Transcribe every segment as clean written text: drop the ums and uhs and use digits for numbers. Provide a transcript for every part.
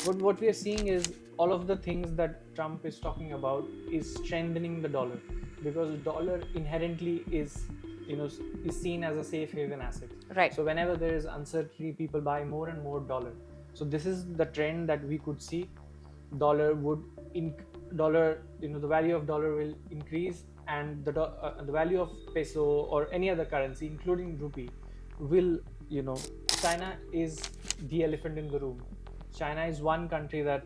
what we are seeing is all of the things that Trump is talking about is strengthening the dollar, because dollar inherently is, is seen as a safe haven asset. Right. So whenever there is uncertainty, people buy more and more dollar. So this is the trend that we could see. Dollar would in dollar, the value of dollar will increase, and the value of peso or any other currency, including rupee, will, China is the elephant in the room. China is one country that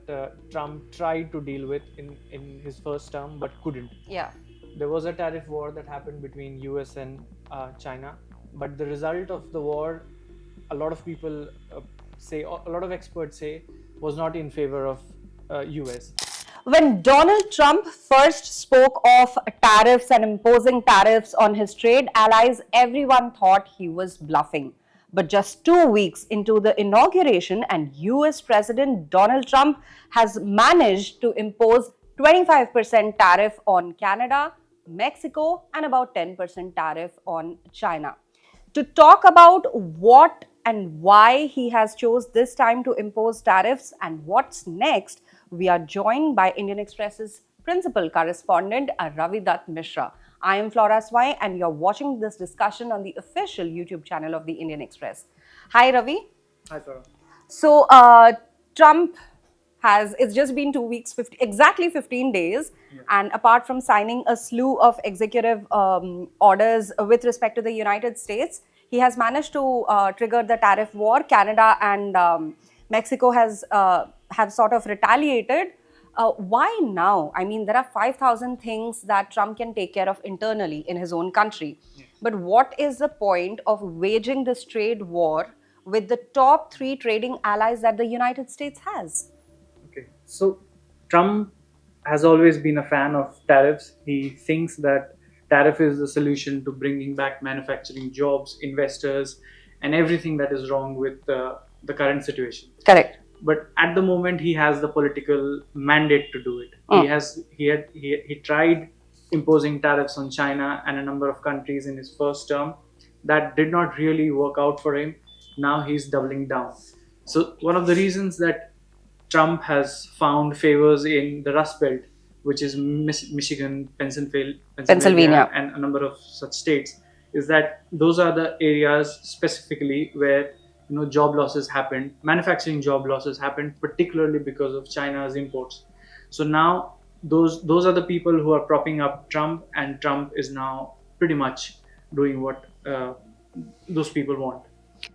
Trump tried to deal with in his first term but couldn't. Yeah. There was a tariff war that happened between US and China, but the result of the war, a lot of people say, a lot of experts say, was not in favor of US. When Donald Trump first spoke of tariffs and imposing tariffs on his trade allies, everyone thought he was bluffing. But just 2 weeks into the inauguration, and US President Donald Trump has managed to impose 25% tariff on Canada, Mexico, and about 10% tariff on China. To talk about what and why he has chose this time to impose tariffs and what's next, we are joined by Indian Express's principal correspondent, Ravi Dutt Mishra. I am Flora Swai, and you're watching this discussion on the official YouTube channel of the Indian Express. Hi, Ravi. Hi, Farah. So, Trump it's just been 2 weeks, exactly 15 days. Yeah. And apart from signing a slew of executive orders with respect to the United States, he has managed to trigger the tariff war. Canada and Mexico have sort of retaliated. Why now? I mean, there are 5,000 things that Trump can take care of internally in his own country. Yes. But what is the point of waging this trade war with the top three trading allies that the United States has? Okay, so Trump has always been a fan of tariffs. He thinks that tariff is the solution to bringing back manufacturing jobs, investors, and everything that is wrong with the current situation. Correct. But at the moment, he has the political mandate to do it. He tried imposing tariffs on China and a number of countries in his first term. That did not really work out for him. Now he's doubling down. So one of the reasons that Trump has found favors in the Rust Belt, which is Michigan, Pennsylvania. and a number of such states, is that those are the areas specifically where job losses happened, manufacturing job losses happened, particularly because of China's imports. So now those are the people who are propping up Trump, and Trump is now pretty much doing what those people want.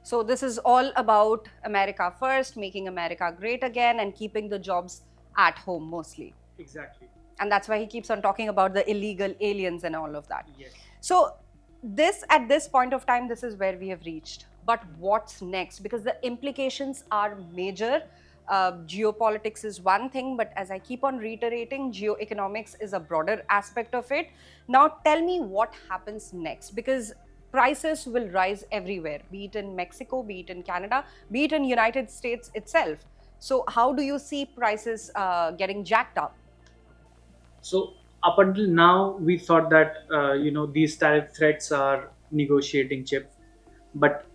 So this is all about America first, making America great again, and keeping the jobs at home mostly. Exactly. And that's why he keeps on talking about the illegal aliens and all of that. Yes. So at this point of time, this is where we have reached. But what's next? Because the implications are major. Geopolitics is one thing, but as I keep on reiterating, geoeconomics is a broader aspect of it. Now tell me what happens next, because prices will rise everywhere, be it in Mexico, be it in Canada, be it in United States itself. So how do you see prices getting jacked up? So up until now, we thought that these tariff threats are negotiating chip, but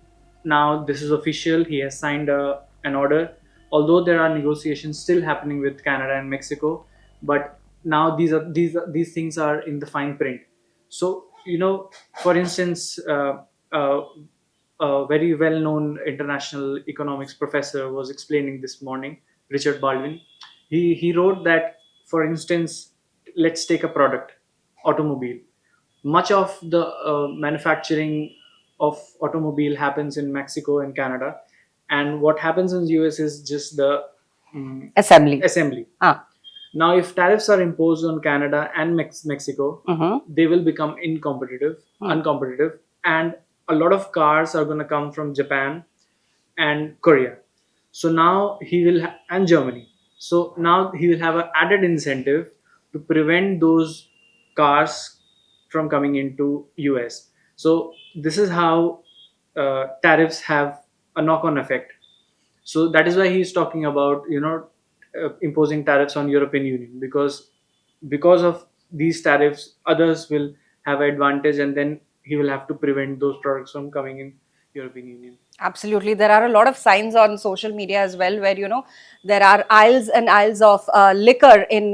now this is official. He has signed an order. Although there are negotiations still happening with Canada and Mexico, but now these things are in the fine print. So for instance, a very well-known international economics professor was explaining this morning, Richard Baldwin. He wrote that, for instance, let's take a product, automobile. Much of the manufacturing of automobile happens in Mexico and Canada, and what happens in the US is just the assembly. Ah. Now, if tariffs are imposed on Canada and Mexico, they will become uncompetitive, and a lot of cars are going to come from Japan and Korea. So now and Germany. So now he will have an added incentive to prevent those cars from coming into US. So this is how tariffs have a knock-on effect. So that is why he's talking about imposing tariffs on European Union, because of these tariffs, others will have an advantage, and then he will have to prevent those products from coming in European Union. Absolutely. There are a lot of signs on social media as well where, there are aisles and aisles of liquor in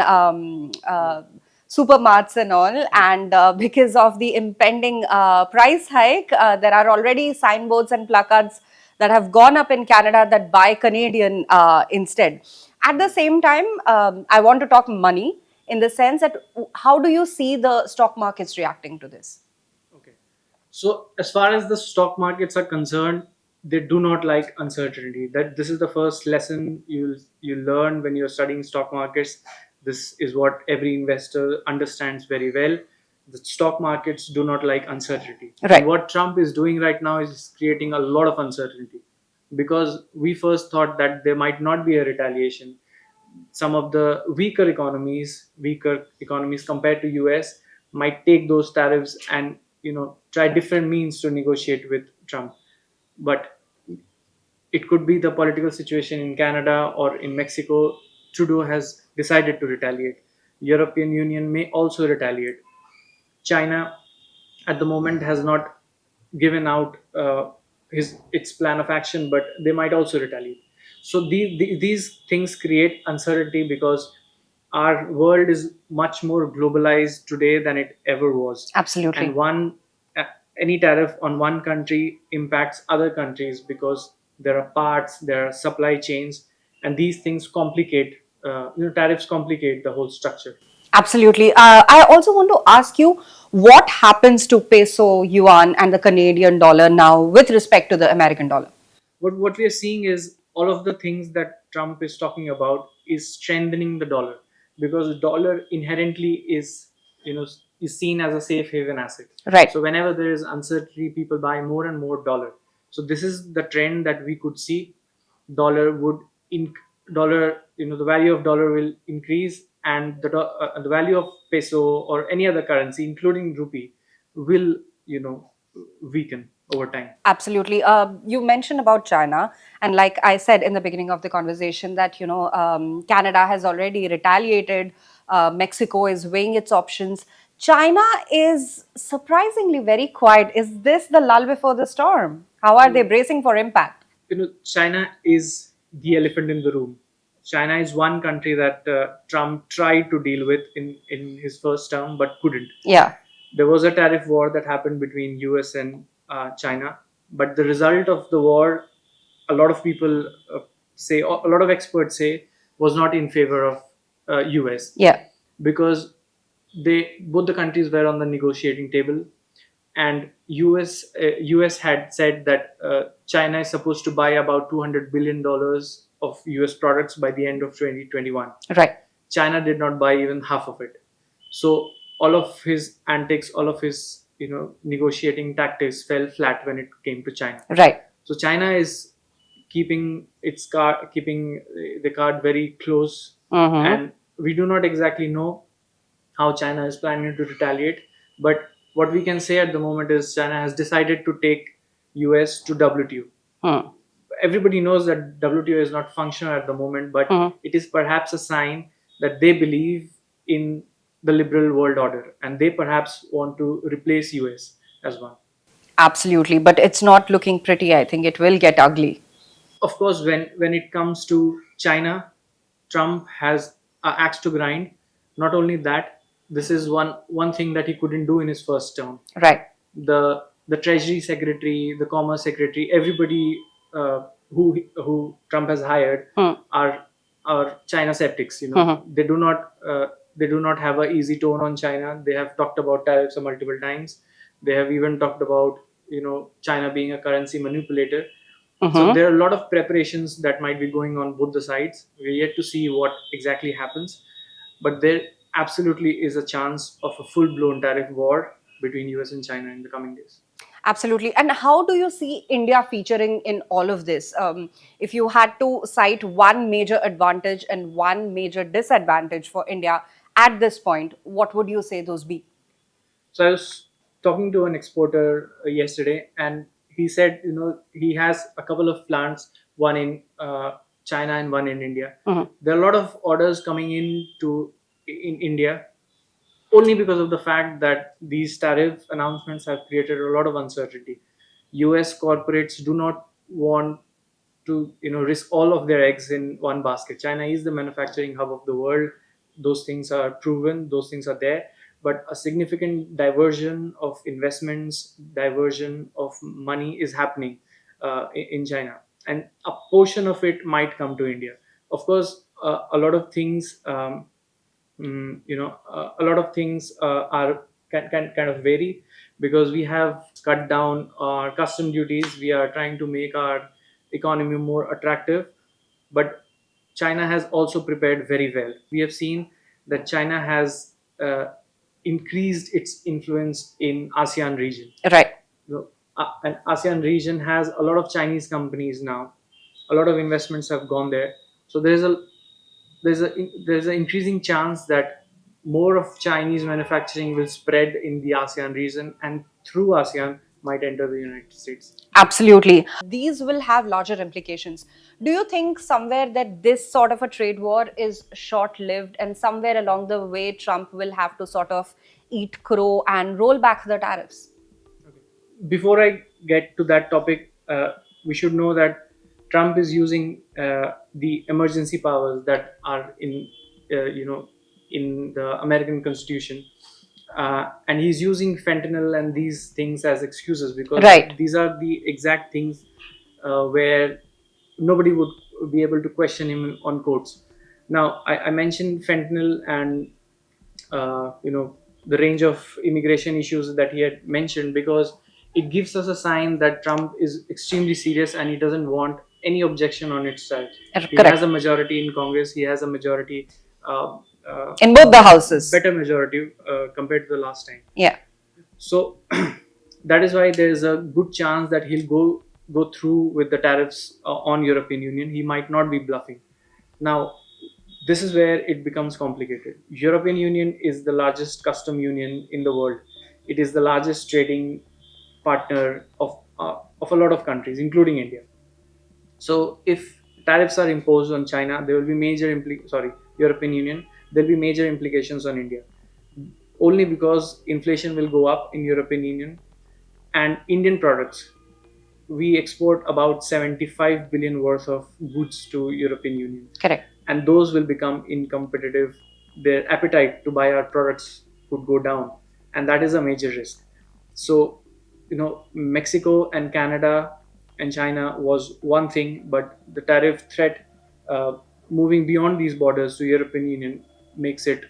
supermarts and all. And because of the impending price hike, there are already signboards and placards that have gone up in Canada that buy Canadian instead. At the same time, I want to talk money in the sense that how do you see the stock markets reacting to this? Okay. So as far as the stock markets are concerned, they do not like uncertainty. That this is the first lesson you learn when you're studying stock markets. This is what every investor understands very well. The stock markets do not like uncertainty. And Right. what Trump is doing right now is creating a lot of uncertainty because we first thought that there might not be a retaliation. Some of the weaker economies compared to US might take those tariffs and try different means to negotiate with Trump. But it could be the political situation in Canada or in Mexico. Trudeau has decided to retaliate. European Union may also retaliate. China at the moment has not given out his its plan of action, but they might also retaliate. So these things create uncertainty because our world is much more globalized today than it ever was, and Absolutely. uh, any tariff on one country impacts other countries because there are parts, there are supply chains, and these things complicate. Tariffs complicate the whole structure. Absolutely. I also want to ask you what happens to peso, yuan, and the Canadian dollar now with respect to the American dollar? What we are seeing is all of the things that Trump is talking about is strengthening the dollar because the dollar inherently is seen as a safe haven asset. Right. So whenever there is uncertainty, people buy more and more dollar. So this is the trend that we could see. Dollar would in dollar the value of dollar will increase, and the value of peso or any other currency, including rupee, will weaken over time. Absolutely. You mentioned about China, and like I said in the beginning of the conversation, that Canada has already retaliated. Mexico is weighing its options. China is surprisingly very quiet. Is this the lull before the storm? How are they bracing for impact? China is the elephant in the room. China is one country that Trump tried to deal with in his first term but couldn't. Yeah. There was a tariff war that happened between US and China, but the result of the war, a lot of people a lot of experts say, was not in favor of US Yeah. because they both the countries were on the negotiating table, and US had said that China is supposed to buy about $200 billion of US products by the end of 2021. Right. China did not buy even half of it. So all of his antics, all of his negotiating tactics fell flat when it came to China. Right. So China is keeping the card very close, Mm-hmm. and we do not exactly know how China is planning to retaliate. But what we can say at the moment is China has decided to take US to WTO. Hmm. Everybody knows that WTO is not functional at the moment, but Mhm. it is perhaps a sign that they believe in the liberal world order and they perhaps want to replace US as one. Absolutely. But it's not looking pretty. I think it will get ugly. Of course, when it comes to China, Trump has an axe to grind. Not only that, this is one thing that he couldn't do in his first term. Right. The treasury secretary, the commerce secretary, everybody who Trump has hired Hmm. are China skeptics. Mhm. They do not have a easy tone on China. They have talked about tariffs multiple times. They have even talked about China being a currency manipulator. So Mhm. there are a lot of preparations that might be going on both the sides. We're yet to see what exactly happens, but there absolutely is a chance of a full-blown tariff war between US and China in the coming days. Absolutely. And how do you see India featuring in all of this? If you had to cite one major advantage and one major disadvantage for India at this point, what would you say those be? So I was talking to an exporter yesterday, and he said, he has a couple of plants, one in China and one in India. Mhm. There are a lot of orders coming in India only because of the fact that these tariff announcements have created a lot of uncertainty. US corporates do not want to risk all of their eggs in one basket. China is the manufacturing hub of the world. Those things are proven. Those things are there. But a significant diversion of investments, diversion of money is happening in China, and a portion of it might come to India. Of course, a lot of things. A lot of things are can kind of vary, because we have cut down our custom duties. We are trying to make our economy more attractive, but China has also prepared very well. We have seen that China has increased its influence in ASEAN region. Right. And ASEAN region has a lot of Chinese companies now. A lot of investments have gone there. So there's an increasing chance that more of Chinese manufacturing will spread in the ASEAN region, and through ASEAN might enter the United States. Absolutely. These will have larger implications. Do you think somewhere that this sort of a trade war is short lived, and somewhere along the way, Trump will have to sort of eat crow and roll back the tariffs? Before I get to that topic, we should know that Trump is using the emergency powers that are in the American Constitution, and he's using fentanyl and these things as excuses, because Right. these are the exact things where nobody would be able to question him on courts. Now, I mentioned fentanyl and the range of immigration issues that he had mentioned, because it gives us a sign that Trump is extremely serious and he doesn't want any objection on its side. He Correct. has a majority in Congress. He has a majority, In both the houses. better majority compared to the last time. Yeah. So that is why there is a good chance that he'll go through with the tariffs on European Union. He might not be bluffing. Now, this is where it becomes complicated. European Union is the largest custom union in the world. It is the largest trading partner of a lot of countries, including India. So if tariffs are imposed on China, there will be European Union. There will be major implications on India, only because inflation will go up in European Union, and Indian products. We export about 75 billion worth of goods to European Union, Correct. and those will become incompetitive. Their appetite to buy our products would go down, and that is a major risk. So, Mexico and Canada and China was one thing, but the tariff threat moving beyond these borders to European Union makes it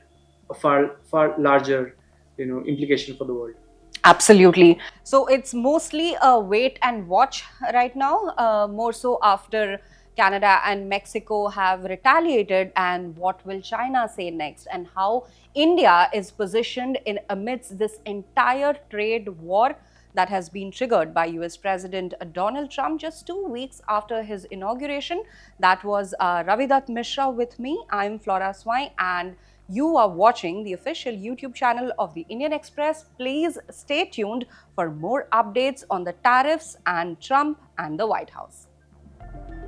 a far larger implication for the world. Absolutely. So it's mostly a wait and watch right now, more so after Canada and Mexico have retaliated, and what will China say next, and how India is positioned in amidst this entire trade war that has been triggered by US President Donald Trump just 2 weeks after his inauguration. That was Ravidat Mishra with me. I'm Flora Swai, and you are watching the official YouTube channel of the Indian Express. Please stay tuned for more updates on the tariffs and Trump and the White House.